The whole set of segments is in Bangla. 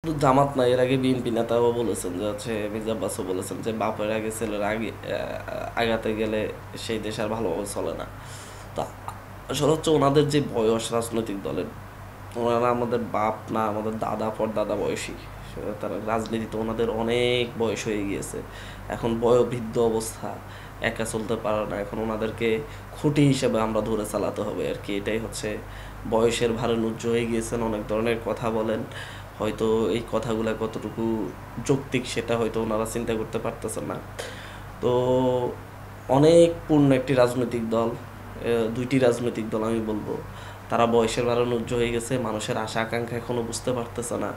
শুধু জামাত না, এর আগে বিএনপি নেতাও বলেছেন যে মির্জা আব্বাসও বলেছেন যে বাপের আগে ছেলের আগে আগাতে গেলে সেই দেশ আর ভালোভাবে চলে না। তা আসলে হচ্ছে ওনাদের যে বয়স রাজনৈতিক দলের, ওনারা আমাদের বাপ না, আমাদের দাদা পরদাদা বয়সী। তারা রাজনীতিতে ওনাদের অনেক বয়স হয়ে গিয়েছে, এখন বয়োবৃদ্ধ অবস্থা, একা চলতে পারে না। এখন ওনাদেরকে খুঁটি হিসেবে আমরা ধরে চালাতে হবে আর কি। এটাই হচ্ছে, বয়সের ভারে নুজ্জ হয়ে গিয়েছেন, অনেক ধরনের কথা বলেন। হয়তো এই কথাগুলো কতটুকু যৌক্তিক সেটা হয়তো ওনারা চিন্তা করতে পারতেছেন না। তো অনেক পূর্ণ একটি রাজনৈতিক দল, দুইটি রাজনৈতিক দল আমি বলবো, তারা বয়সের ভারে নুজ্জ হয়ে গেছে, মানুষের আশা আকাঙ্ক্ষা এখনও বুঝতে পারতেছে না।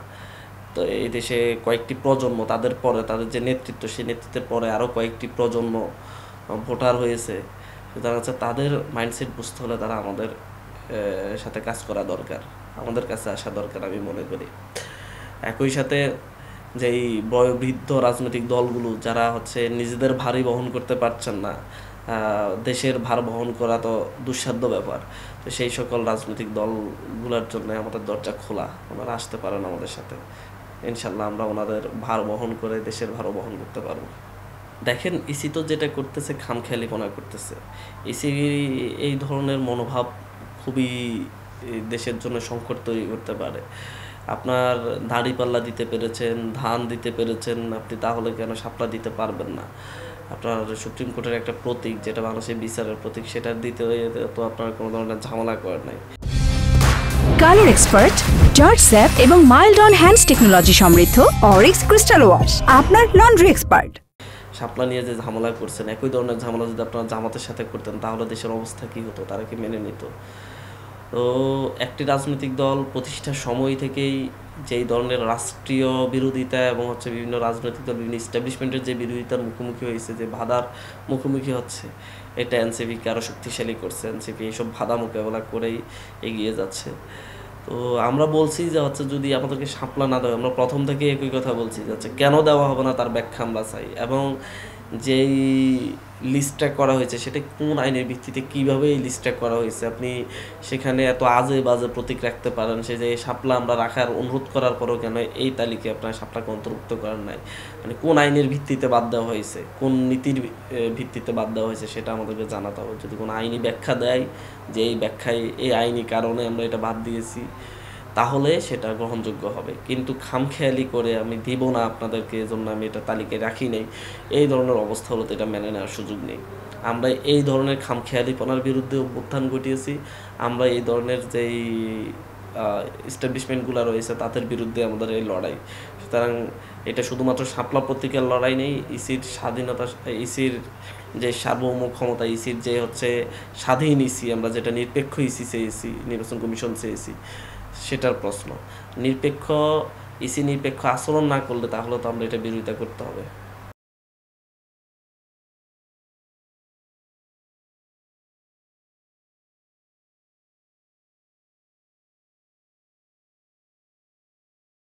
তো এই দেশে কয়েকটি প্রজন্ম, তাদের পরে তাদের যে নেতৃত্ব, সেই নেতৃত্বের পরে আরও কয়েকটি প্রজন্ম ভোটার হয়েছে। সুতরাং হচ্ছে তাদের মাইন্ডসেট বুঝতে হলে তারা আমাদের সাথে কাজ করা দরকার, আমাদের কাছে আসা দরকার আমি মনে করি। একই সাথে যেই বয়োবৃদ্ধ রাজনৈতিক দলগুলো যারা হচ্ছে নিজেদের ভারই বহন করতে পারছেন না, দেশের ভার বহন করা তো দুঃসাধ্য ব্যাপার। তো সেই সকল রাজনৈতিক দলগুলোর জন্য আমাদের দরজা খোলা, ওনারা আসতে পারেন আমাদের সাথে। ইনশাল্লাহ আমরা ওনাদের ভার বহন করে দেশের ভারও বহন করতে পারবো। দেখেন, ইসি তো যেটা করতেছে খামখেয়ালিপনা করতেছে। ইসি এই ধরনের মনোভাব খুবই দেশের জন্য সংকট তৈরি করতে পারে। আপনার দাঁড়িপাল্লা দিতে পেরেছেন, ধান দিতে পেরেছেন আপনি, তাহলে কেন শাপলা দিতে পারবেন না? আপনার সুপ্রিম কোর্টের একটা প্রতীক, যেটা বাংলাদেশের বিচারের প্রতীক, সেটা দিতে তো আপনার কোনো ধরনের ঝামেলা করার নাই। কালার এক্সপার্ট, জর্জ স্যাপ এবং মাইল্ড অন হ্যান্ডস টেকনোলজি সমৃদ্ধ অরিক্স ক্রিস্টাল ওয়াশ আপনার লন্ড্রি এক্সপার্ট। শাপলা নিয়ে যে ঝামেলা করছেন, একই ধরনের ঝামেলা যদি আপনারা জামাতের সাথে করতেন, তাহলে দেশের অবস্থা কী হতো? তারা কি মেনে নিত? তো একটি রাজনৈতিক দল প্রতিষ্ঠার সময় থেকেই যেই ধরনের রাষ্ট্রীয় বিরোধিতা এবং হচ্ছে বিভিন্ন রাজনৈতিক দল বিভিন্ন ইস্টাবলিশমেন্টের যে বিরোধিতার মুখোমুখি হয়েছে, যে বাধার মুখোমুখি হচ্ছে, এটা এনসিপিকে আরও শক্তিশালী করছে। এনসিপি এইসব বাধা মোকাবেলা করেই এগিয়ে যাচ্ছে। তো আমরা বলছি যে হচ্ছে যদি আমাদেরকে শাপলা না দেয়, আমরা প্রথম থেকে একই কথা বলছি যে হচ্ছে কেন দেওয়া হবে না তার ব্যাখ্যা আমরা চাই, এবং যেই লিস্টটা করা হয়েছে সেটা কোন আইনের ভিত্তিতে, কীভাবে এই লিস্টটা করা হয়েছে। আপনি সেখানে এত আজে বাজে প্রতীক রাখতে পারেন, সে যে শাপলা আমরা রাখার অনুরোধ করার পরেও কেন এই তালিকায় আপনার শাপলাকে অন্তর্ভুক্ত করার নাই, মানে কোন আইনের ভিত্তিতে বাদ দেওয়া হয়েছে, কোন নীতির ভিত্তিতে বাদ দেওয়া হয়েছে, সেটা আমাদেরকে জানাতে হবে। যদি কোনো আইনি ব্যাখ্যা দেয় যে এই ব্যাখ্যায় এই আইনি কারণে আমরা এটা বাদ দিয়েছি, তাহলে সেটা গ্রহণযোগ্য হবে। কিন্তু খামখেয়ালি করে আমি দিব না আপনাদেরকে, এজন্য আমি এটা তালিকায় রাখি নাই, এই ধরনের অবস্থা হলো তো এটা মেনে নেওয়ার সুযোগ নেই। আমরা এই ধরনের খামখেয়ালিপনার বিরুদ্ধে অভ্যুত্থান ঘটিয়েছি। আমরা এই ধরনের যেই এস্টাবলিশমেন্টগুলো রয়েছে তাদের বিরুদ্ধে আমাদের এই লড়াই। সুতরাং এটা শুধুমাত্র শাপলা প্রতীকের লড়াই নেই, ইসির স্বাধীনতা, ইসির যে সার্বভৌম ক্ষমতা, ইসির যে হচ্ছে স্বাধীন ইসি, আমরা যেটা নিরপেক্ষ ইসি চেয়েছি, নির্বাচন কমিশন চেয়েছি, সেটার প্রশ্ন। নিরপেক্ষ ইসি নিরপেক্ষ আচরণ না করলে তাহলে তো আমরা এটা বিরোধিতা করতে হবে।